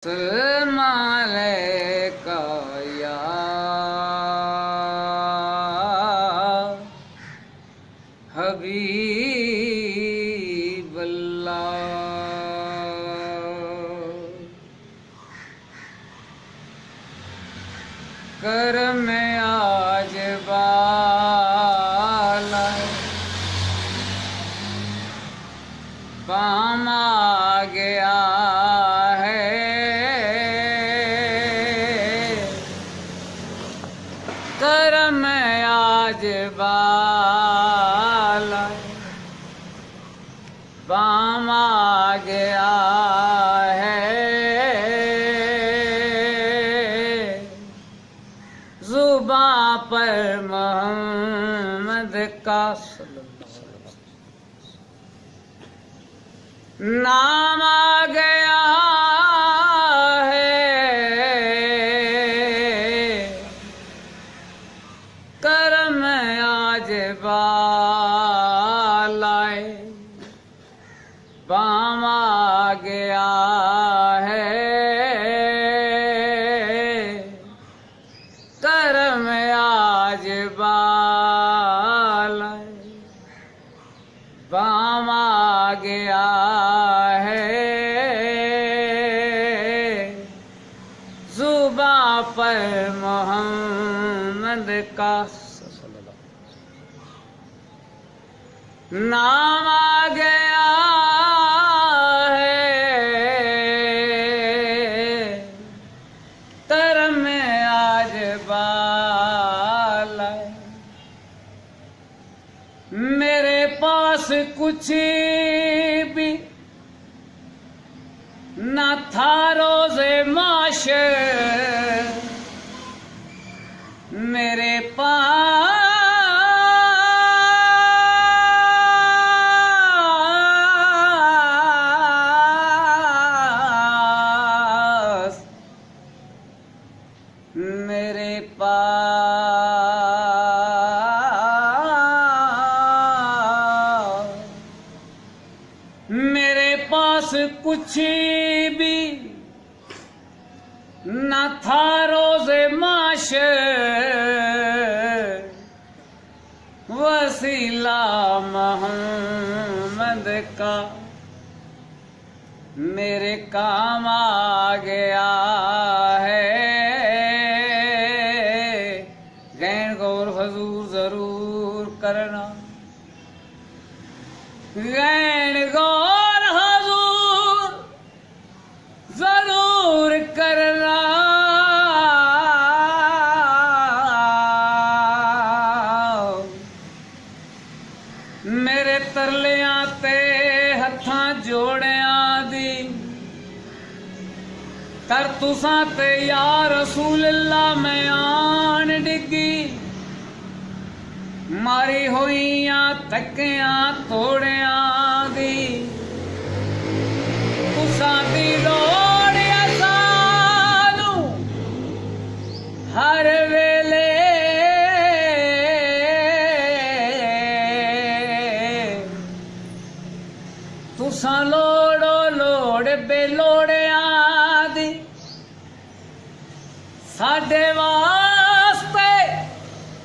सलमान का या हबीब अल्लाह, करम आज बाला पाम आ गया करम आज बाला बाम आ गया है, जुबां पर मोहम्मद का नाम आ गया करम आज बालाए बाम आ गया है, करम आज बालाए बाम आ गया है, जुबां पर मोहम्मद का नाम आ गया है, करम आज बाला मेरे पास कुछ भी न था रोज़े माशर, मेरे पास मेरे पास कुछ भी न था रोज़े माशर, वसीला मोहम्मद का मेरे काम आ गया है, गैर गौर हजूर जरूर करना, गैर गौर हजूर जरूर करना, मेरे तरलियां ते हत्थां जोड़ियां दी कर तुसां ते या रसूल अल्लाह मैं आन डिगी, मारी होइयां थकियां तोड़ियां दी तुसां दी लोड़ सानू हर वेले, तुसां लोड़ो लोड़ बेलोड़ियां दी साडे वास्ते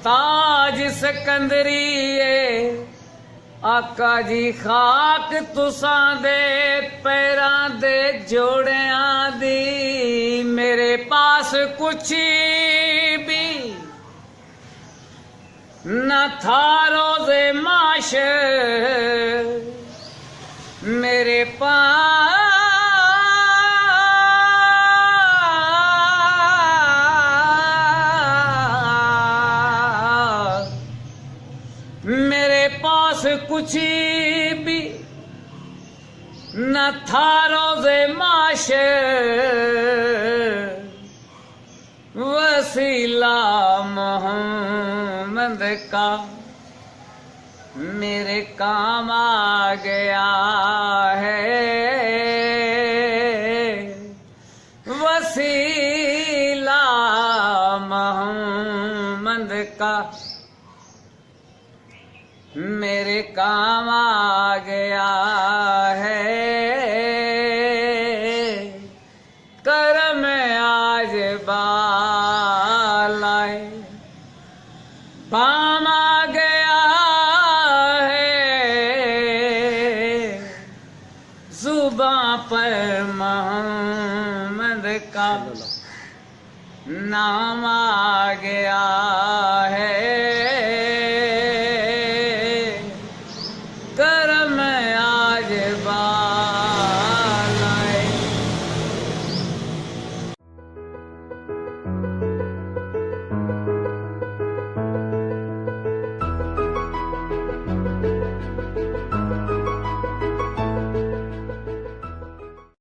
ताज सिकंदरी आका जी खाक तुसां दे पैरां दे जोड़ियां दी, मेरे पास कुछ भी न था रोज़े माशर, मेरे पास कुछ भी न था रोज़े माशर, वसीला मोहम्मद का मेरे काम आ गया है, वसीला मोहम्मद का मेरे काम आ गया है, कर दर में आज बालाए पामा गया है जुबां पर मोहम्मद का नाम आ गया